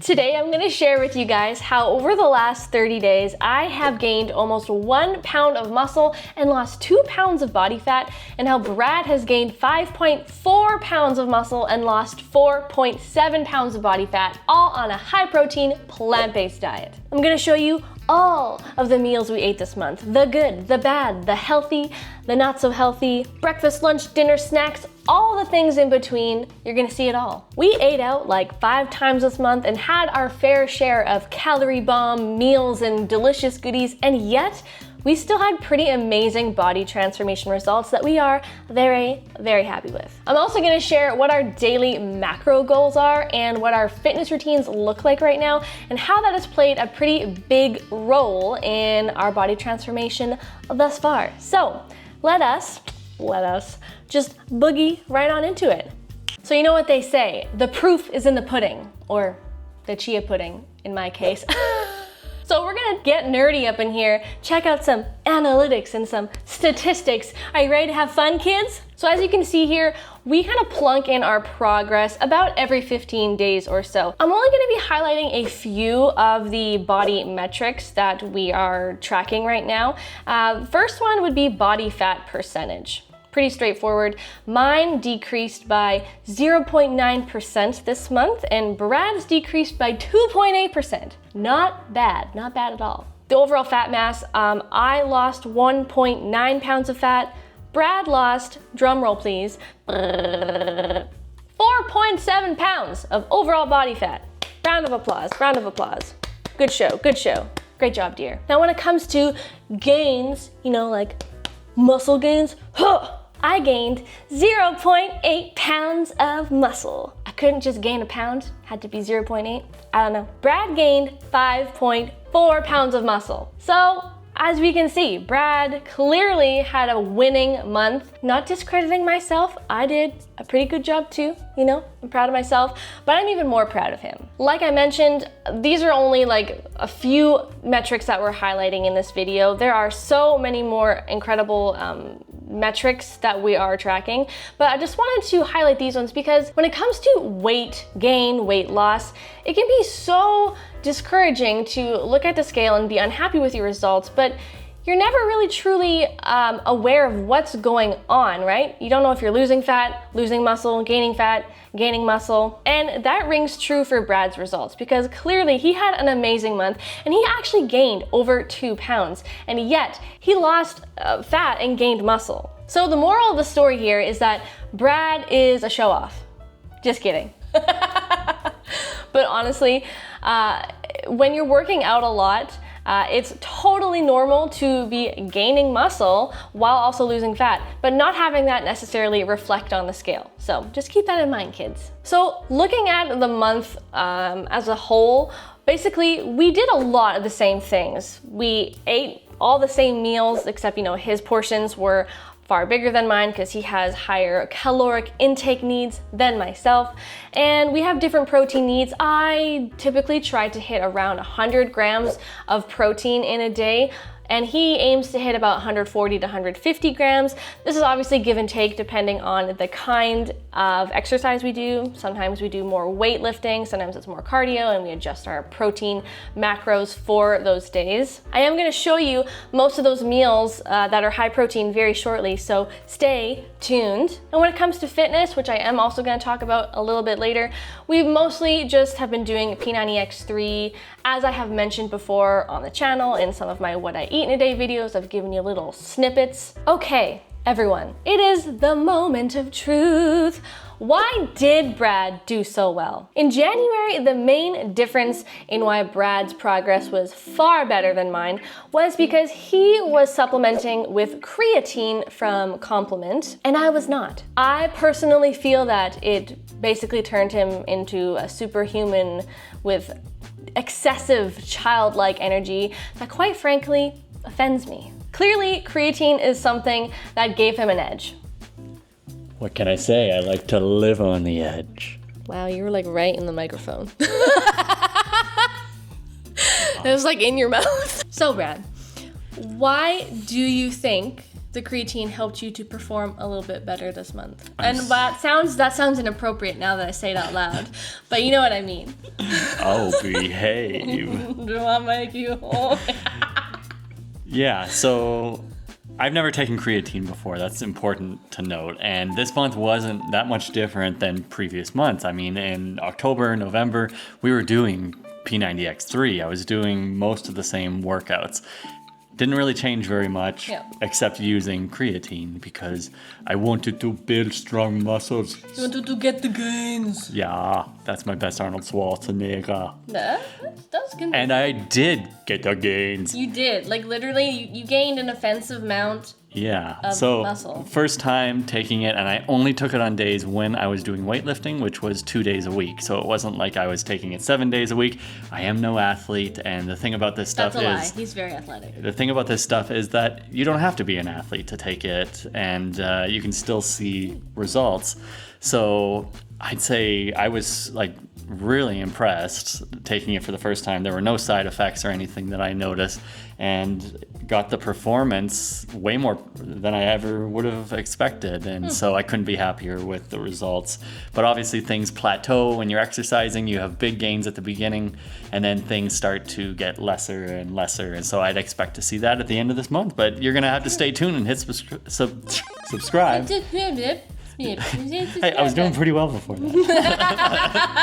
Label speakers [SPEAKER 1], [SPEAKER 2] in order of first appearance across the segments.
[SPEAKER 1] Today I'm going to share with you guys how over the last 30 days I have gained almost 1 pound of muscle and lost 2 pounds of body fat, and how Brad has gained 5.4 pounds of muscle and lost 4.7 pounds of body fat, all on a high protein plant-based diet. I'm going to show you all of the meals we ate this month. The good, the bad, the healthy, the not so healthy, breakfast, lunch, dinner, snacks, all the things in between. You're gonna see it all. We ate out like 5 times this month and had our fair share of calorie bomb meals and delicious goodies, and yet we still had pretty amazing body transformation results that we are very, very happy with. I'm also gonna share what our daily macro goals are and what our fitness routines look like right now, and how that has played a pretty big role in our body transformation thus far. So let us just boogie right on into it. So you know what they say, the proof is in the pudding, or the chia pudding in my case. So we're gonna get nerdy up in here, check out some analytics and some statistics. Are you ready to have fun, kids? So as you can see here, we kind of plunk in our progress about every 15 days or so. I'm only gonna be highlighting a few of the body metrics that we are tracking right now. First one would be body fat percentage. Pretty straightforward. Mine decreased by 0.9% this month, and Brad's decreased by 2.8%. Not bad at all. The overall fat mass, I lost 1.9 pounds of fat. Brad lost, drum roll please, 4.7 pounds of overall body fat. Round of applause, round of applause. Good show, good show. Great job, dear. Now when it comes to gains, you know, like muscle gains, I gained 0.8 pounds of muscle. I couldn't just gain a pound, had to be 0.8. I don't know. Brad gained 5.4 pounds of muscle. So as we can see, Brad clearly had a winning month. Not discrediting myself, I did a pretty good job too, you know, I'm proud of myself, but I'm even more proud of him. Like I mentioned, these are only like a few metrics that we're highlighting in this video. There are so many more incredible metrics that we are tracking, but I just wanted to highlight these ones because when it comes to weight gain, weight loss, it can be so discouraging to look at the scale and be unhappy with your results, but you're never really truly aware of what's going on, right? You don't know if you're losing fat, losing muscle, gaining fat, gaining muscle. And that rings true for Brad's results because clearly he had an amazing month and he actually gained over 2 pounds, and yet he lost fat and gained muscle. So the moral of the story here is that Brad is a show off. Just kidding. But honestly, when you're working out a lot, it's totally normal to be gaining muscle while also losing fat, but not having that necessarily reflect on the scale. So just keep that in mind, kids. So looking at the month as a whole, basically we did a lot of the same things. We ate all the same meals, except, you know, his portions were far bigger than mine because he has higher caloric intake needs than myself, and we have different protein needs. I typically try to hit around 100 grams of protein in a day, and he aims to hit about 140 to 150 grams. This is obviously give and take depending on the kind of exercise we do. Sometimes we do more weightlifting, sometimes it's more cardio, and we adjust our protein macros for those days. I am gonna show you most of those meals that are high protein very shortly, so stay tuned. And when it comes to fitness, which I am also gonna talk about a little bit later, we mostly just have been doing P90X3, as I have mentioned before on the channel in some of my What I Eat in a Day videos. I've given you little snippets. Okay, everyone, it is the moment of truth. Why did Brad do so well? In January, the main difference in why Brad's progress was far better than mine was because he was supplementing with creatine from Complement, and I was not. I personally feel that it basically turned him into a superhuman with excessive childlike energy that quite frankly offends me. Clearly, creatine is something that gave him an edge.
[SPEAKER 2] What can I say? I like to live on the edge.
[SPEAKER 1] Wow, you were like right in the microphone. It was like in your mouth. So Brad, why do you think the creatine helped you to perform a little bit better this month? And that sounds inappropriate now that I say it out loud, but you know what I mean.
[SPEAKER 2] Oh, behave.
[SPEAKER 1] Do I make you?
[SPEAKER 2] Yeah, so I've never taken creatine before. That's important to note. And this month wasn't that much different than previous months. I mean, in October, November, we were doing P90X3. I was doing most of the same workouts. Didn't really change very much, except using creatine because I wanted to build strong muscles.
[SPEAKER 1] You wanted to get the gains.
[SPEAKER 2] Yeah, that's my best Arnold Schwarzenegger.
[SPEAKER 1] That's good.
[SPEAKER 2] And I did get the gains.
[SPEAKER 1] You did. Like, literally, you gained an offensive amount of
[SPEAKER 2] so
[SPEAKER 1] muscle.
[SPEAKER 2] First time taking it, and I only took it on days when I was doing weightlifting, which was 2 days a week. So it wasn't like I was taking it 7 days a week. I am no athlete, and the thing about this stuff
[SPEAKER 1] That's a lie. He's very athletic.
[SPEAKER 2] The thing about this stuff is that you don't have to be an athlete to take it, and you can still see results. So I'd say I was like really impressed taking it for the first time. There were no side effects or anything that I noticed, and got the performance way more than I ever would have expected. And so I couldn't be happier with the results. But obviously things plateau when you're exercising. You have big gains at the beginning, and then things start to get lesser and lesser. And so I'd expect to see that at the end of this month. But you're gonna have to stay tuned and hit subscribe. Hey, I was doing pretty well before that.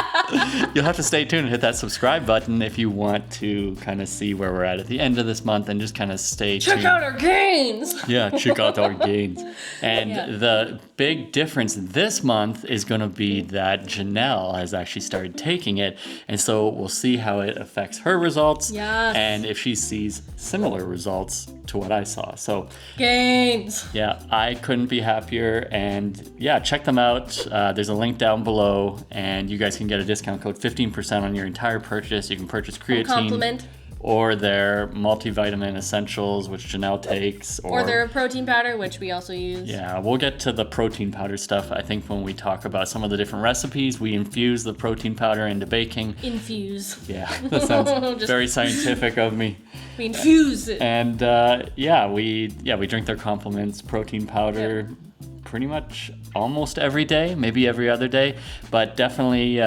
[SPEAKER 2] You'll have to stay tuned and hit that subscribe button if you want to kind of see where we're at the end of this month and just kind of stay tuned.
[SPEAKER 1] Check out our gains!
[SPEAKER 2] Yeah, check out our gains. And the big difference this month is going to be that Janelle has actually started taking it. And so we'll see how it affects her results.
[SPEAKER 1] Yes.
[SPEAKER 2] And if she sees similar results to what I saw. So
[SPEAKER 1] gains.
[SPEAKER 2] Yeah, I couldn't be happier. And yeah, check them out. There's a link down below, and you guys can get a discount code 15% on your entire purchase. You can purchase creatine.
[SPEAKER 1] Compliment.
[SPEAKER 2] Or their multivitamin essentials, which Janelle takes.
[SPEAKER 1] Or their protein powder, which we also use.
[SPEAKER 2] Yeah, we'll get to the protein powder stuff. I think when we talk about some of the different recipes, we infuse the protein powder into baking.
[SPEAKER 1] Infuse.
[SPEAKER 2] Yeah, that sounds very scientific of me.
[SPEAKER 1] We infuse it.
[SPEAKER 2] And we drink their compliments protein powder. Yep. Pretty much almost every day, maybe every other day, but definitely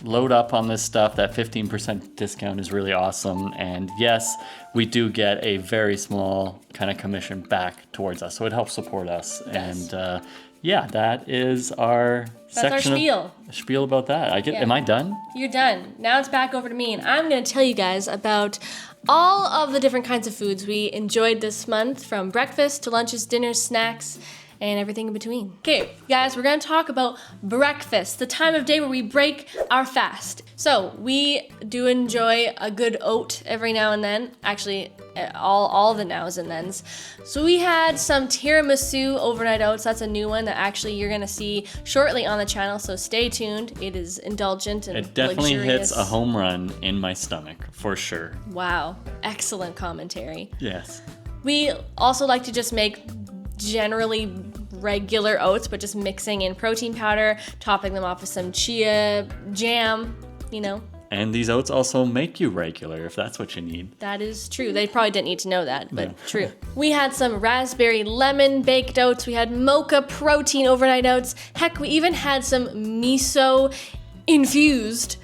[SPEAKER 2] load up on this stuff. That 15% discount is really awesome. And yes, we do get a very small kind of commission back towards us, so it helps support us. Yes. And that is our section.
[SPEAKER 1] That's our
[SPEAKER 2] spiel about that. Am I done?
[SPEAKER 1] You're done. Now it's back over to me, and I'm going to tell you guys about all of the different kinds of foods we enjoyed this month, from breakfast to lunches, dinners, snacks, and everything in between. Okay, guys, we're gonna talk about breakfast, the time of day where we break our fast. So we do enjoy a good oat every now and then. Actually, all the nows and thens. So we had some tiramisu overnight oats. That's a new one that actually you're gonna see shortly on the channel, so stay tuned. It is indulgent and
[SPEAKER 2] it definitely
[SPEAKER 1] luxurious.
[SPEAKER 2] Hits a home run in my stomach, for sure.
[SPEAKER 1] Wow, excellent commentary.
[SPEAKER 2] Yes.
[SPEAKER 1] We also like to just make generally regular oats, but just mixing in protein powder, topping them off with some chia jam,
[SPEAKER 2] And these oats also make you regular, if that's what you need.
[SPEAKER 1] That is true. They probably didn't need to know that, but true. We had some raspberry lemon baked oats. We had mocha protein overnight oats. Heck, we even had some miso infused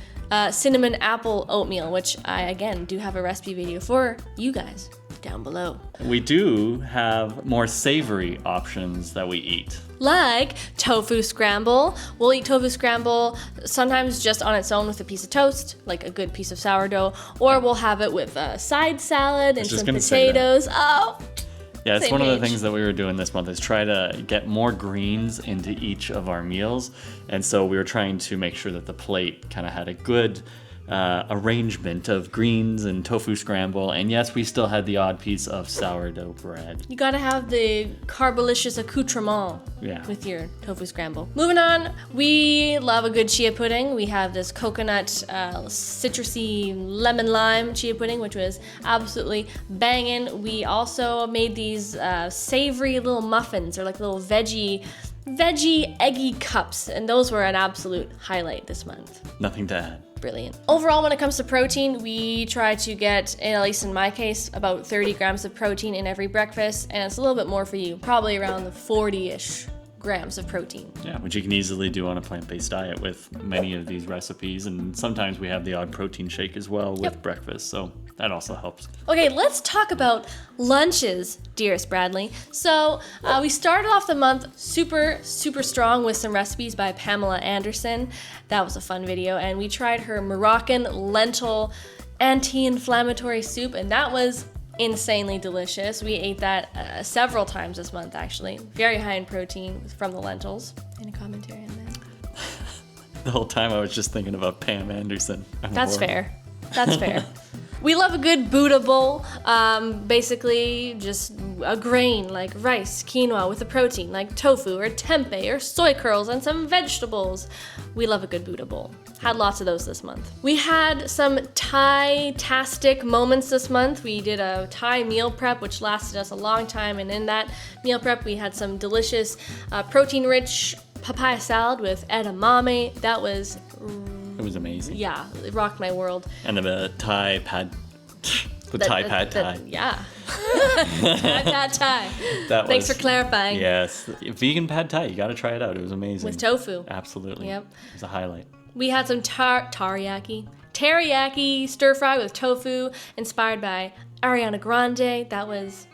[SPEAKER 1] cinnamon apple oatmeal, which I, again, do have a recipe video for you guys down below.
[SPEAKER 2] We do have more savory options that we eat.
[SPEAKER 1] Like tofu scramble. We'll eat tofu scramble sometimes just on its own with a piece of toast, like a good piece of sourdough, or we'll have it with a side salad and some potatoes. Oh!
[SPEAKER 2] Yeah, it's one of the things that we were doing this month is try to get more greens into each of our meals. And so we were trying to make sure that the plate kind of had a good arrangement of greens and tofu scramble. And yes, we still had the odd piece of sourdough bread. You
[SPEAKER 1] gotta have the carbolicious accoutrement with your tofu scramble. Moving on, we love a good chia pudding. We have this coconut citrusy lemon lime chia pudding, which was absolutely banging. We also made these savory little muffins, or like little veggie veggie eggy cups, and those were an absolute highlight this month.
[SPEAKER 2] Nothing to add.
[SPEAKER 1] Brilliant. Overall, when it comes to protein, we try to get, at least in my case, about 30 grams of protein in every breakfast, and it's a little bit more for you, probably around the 40-ish grams of protein.
[SPEAKER 2] Yeah, which you can easily do on a plant-based diet with many of these recipes, and sometimes we have the odd protein shake as well with breakfast, so that also helps.
[SPEAKER 1] Okay, let's talk about lunches, dearest Bradley. So we started off the month super strong with some recipes by Pamela Anderson. That was a fun video, and we tried her Moroccan lentil anti-inflammatory soup, and that was insanely delicious. We ate that several times this month, actually. Very high in protein from the lentils. Any commentary on that?
[SPEAKER 2] The whole time I was just thinking about Pam Anderson.
[SPEAKER 1] That's fair. That's fair. We love a good Buddha bowl, basically just a grain like rice, quinoa with a protein like tofu or tempeh or soy curls and some vegetables. We love a good Buddha bowl. Had lots of those this month. We had some Thai-tastic moments this month. We did a Thai meal prep, which lasted us a long time, and in that meal prep we had some delicious protein-rich papaya salad with edamame. That was
[SPEAKER 2] It was amazing.
[SPEAKER 1] yeah, it rocked my world.
[SPEAKER 2] And the Thai pad, Thai pad Thai.
[SPEAKER 1] Yeah. Pad Thai. Thanks for clarifying.
[SPEAKER 2] Yes, vegan pad Thai. You got to try it out. It was amazing.
[SPEAKER 1] With tofu.
[SPEAKER 2] Absolutely.
[SPEAKER 1] Yep.
[SPEAKER 2] It was a highlight.
[SPEAKER 1] We had some teriyaki stir fry with tofu, inspired by Ariana Grande. That was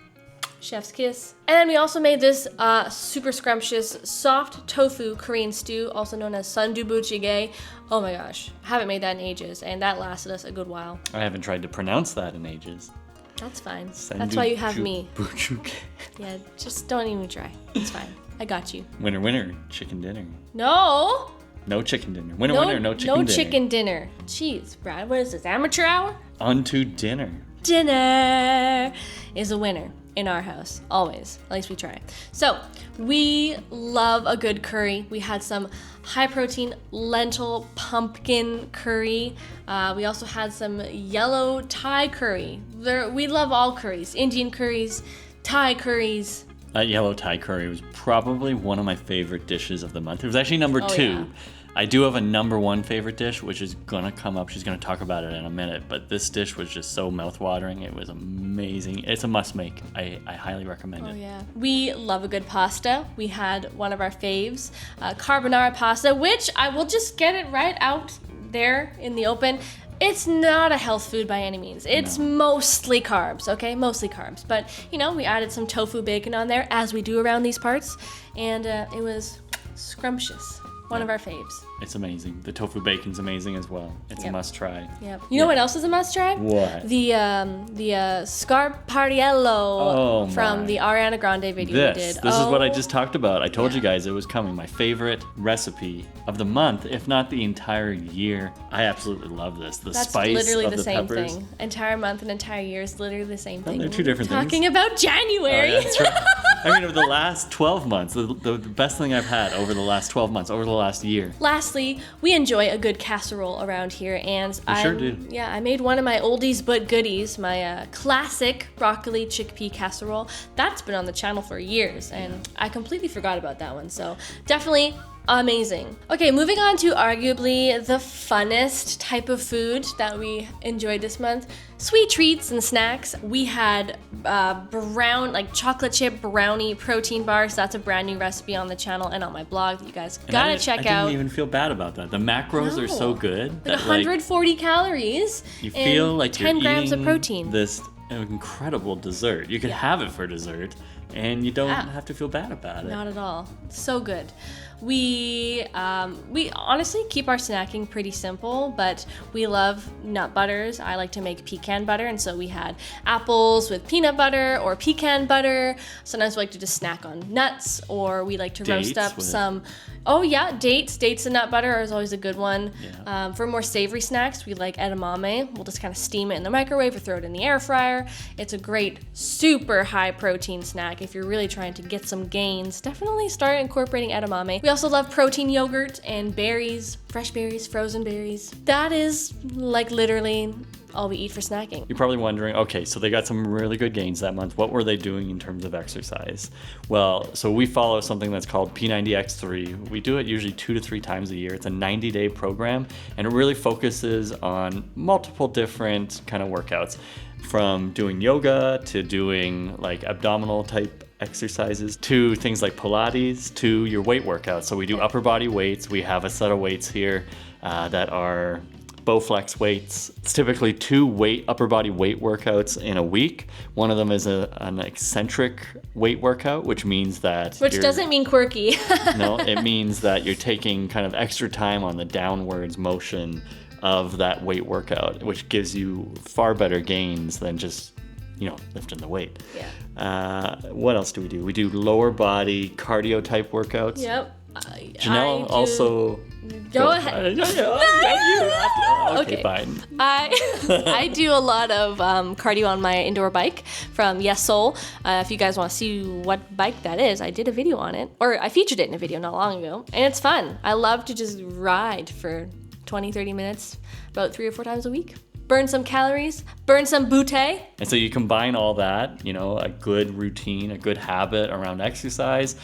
[SPEAKER 1] chef's kiss. And then we also made this super scrumptious soft tofu Korean stew, also known as sundubu jjigae. Oh my gosh, I haven't made that in ages, and that lasted us a good while.
[SPEAKER 2] I haven't tried to pronounce that in ages.
[SPEAKER 1] That's fine. That's why you have me.
[SPEAKER 2] Bujuke.
[SPEAKER 1] Yeah, just don't even try. It's fine. I got you.
[SPEAKER 2] Winner, winner, chicken dinner.
[SPEAKER 1] No!
[SPEAKER 2] No chicken dinner. Winner, winner, no chicken dinner.
[SPEAKER 1] No chicken dinner. Jeez, Brad, what is this, amateur hour?
[SPEAKER 2] On to dinner.
[SPEAKER 1] Dinner is a winner in our house, always. At least we try. So, we love a good curry. We had some high protein lentil pumpkin curry. We also had some yellow Thai curry. We love all curries. Indian curries, Thai curries.
[SPEAKER 2] That yellow Thai curry was probably one of my favorite dishes of the month. It was actually number 2.
[SPEAKER 1] Yeah.
[SPEAKER 2] I do have a number 1 favorite dish, which is gonna come up. She's gonna talk about it in a minute, but this dish was just so mouth-watering. It was amazing. It's a must-make. I highly recommend it.
[SPEAKER 1] Oh yeah. We love a good pasta. We had one of our faves, carbonara pasta, which I will just get it right out there in the open. It's not a health food by any means. It's mostly carbs, okay? Mostly carbs. But, you know, we added some tofu bacon on there, as we do around these parts, and it was scrumptious. One of our faves.
[SPEAKER 2] It's amazing. The tofu bacon's amazing as well. It's a must-try.
[SPEAKER 1] Yep. You know what else is a must-try?
[SPEAKER 2] What?
[SPEAKER 1] The scarpariello from the Ariana Grande video we did.
[SPEAKER 2] This is what I just talked about. I told you guys it was coming. My favorite recipe of the month, if not the entire year. I absolutely love this.
[SPEAKER 1] That's
[SPEAKER 2] spice
[SPEAKER 1] literally
[SPEAKER 2] of
[SPEAKER 1] the
[SPEAKER 2] the
[SPEAKER 1] same
[SPEAKER 2] peppers.
[SPEAKER 1] thing. Entire month and entire year is literally the same thing.
[SPEAKER 2] They're two different things.
[SPEAKER 1] Talking about January.
[SPEAKER 2] Oh, yeah, that's right. I mean, over the last 12 months, the best thing I've had over the last 12 months, over the last year.
[SPEAKER 1] Lastly, we enjoy a good casserole around here, and
[SPEAKER 2] We sure do.
[SPEAKER 1] Yeah, I made one of my oldies but goodies, my classic broccoli chickpea casserole. That's been on the channel for years, and I completely forgot about that one. So definitely amazing. Okay, moving on to arguably the funnest type of food that we enjoyed this month. Sweet treats and snacks. We had chocolate chip brownie protein bars. That's a brand new recipe on the channel and on my blog that you guys gotta check out.
[SPEAKER 2] I didn't even feel bad about that. The macros are so good.
[SPEAKER 1] Like 140 calories.
[SPEAKER 2] You feel like
[SPEAKER 1] 10
[SPEAKER 2] you're
[SPEAKER 1] grams
[SPEAKER 2] eating
[SPEAKER 1] of protein.
[SPEAKER 2] This incredible dessert. You could have it for dessert, and you don't have to feel bad about it.
[SPEAKER 1] Not at all. So good. We honestly keep our snacking pretty simple, but we love nut butters. I like to make pecan butter, and so we had apples with peanut butter or pecan butter. Sometimes we like to just snack on nuts, or we like to roast up some. Oh yeah, dates and nut butter is always a good one.
[SPEAKER 2] Yeah.
[SPEAKER 1] For more savory snacks, we like edamame. We'll just kind of steam it in the microwave or throw it in the air fryer. It's a great, super high protein snack. If you're really trying to get some gains, definitely start incorporating edamame. We also love protein yogurt and berries, fresh berries, frozen berries. That is like literally all we eat for snacking.
[SPEAKER 2] You're probably wondering, okay, so they got some really good gains that month. What were they doing in terms of exercise? Well, so we follow something that's called P90X3. We do it usually 2 to 3 times a year. It's a 90-day program, and it really focuses on multiple different kind of workouts, from doing yoga to doing like abdominal type exercises to things like Pilates to your weight workouts. So we do upper body weights. We have a set of weights here that are Bowflex weights. It's typically 2 upper body weight workouts in a week. One of them is an eccentric weight workout, which means that
[SPEAKER 1] Which doesn't mean quirky.
[SPEAKER 2] No, it means that you're taking kind of extra time on the downwards motion of that weight workout, which gives you far better gains than just, lifting the weight.
[SPEAKER 1] Yeah.
[SPEAKER 2] What else do? We do lower body cardio type workouts.
[SPEAKER 1] Yep.
[SPEAKER 2] Janelle also...
[SPEAKER 1] Go ahead.
[SPEAKER 2] Okay, fine.
[SPEAKER 1] I do a lot of cardio on my indoor bike from Yes Soul. If you guys want to see what bike that is, I did a video on it, or I featured it in a video not long ago, and it's fun. I love to just ride for 20-30 minutes about 3 or 4 times a week. Burn some calories, burn some butte.
[SPEAKER 2] And so you combine all that, a good routine, a good habit around exercise,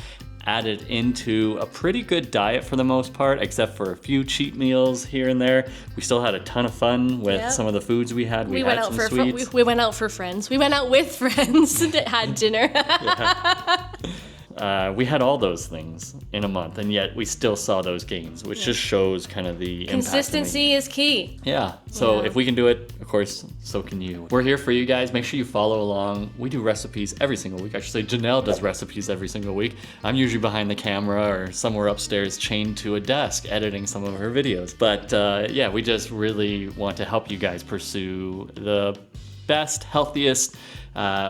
[SPEAKER 2] added into a pretty good diet for the most part, except for a few cheat meals here and there. We still had a ton of fun with some of the foods we had. We had some sweets.
[SPEAKER 1] We went out for friends. We went out with friends that had dinner.
[SPEAKER 2] We had all those things in a month, and yet we still saw those gains, which just shows kind of the
[SPEAKER 1] consistency is key.
[SPEAKER 2] Yeah. So if we can do it, of course, so can you. We're here for you guys. Make sure you follow along. We do recipes every single week. I should say Janelle does recipes every single week. I'm usually behind the camera or somewhere upstairs chained to a desk editing some of her videos. But we just really want to help you guys pursue the best, healthiest,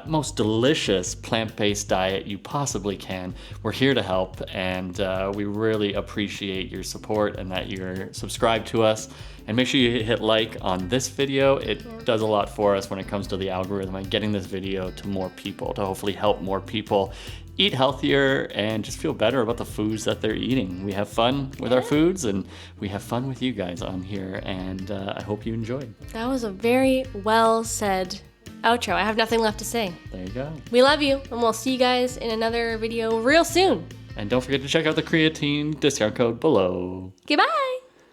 [SPEAKER 2] most delicious plant-based diet you possibly can. We're here to help, and we really appreciate your support and that you're subscribed to us. And make sure you hit like on this video. It does a lot for us when it comes to the algorithm and getting this video to more people, to hopefully help more people eat healthier and just feel better about the foods that they're eating. We have fun with our foods, and we have fun with you guys on here, and I hope you enjoyed.
[SPEAKER 1] That was a very well said outro. I have nothing left to say.
[SPEAKER 2] There you go.
[SPEAKER 1] We love you, and we'll see you guys in another video real soon.
[SPEAKER 2] And don't forget to check out the creatine discount code below.
[SPEAKER 1] Goodbye.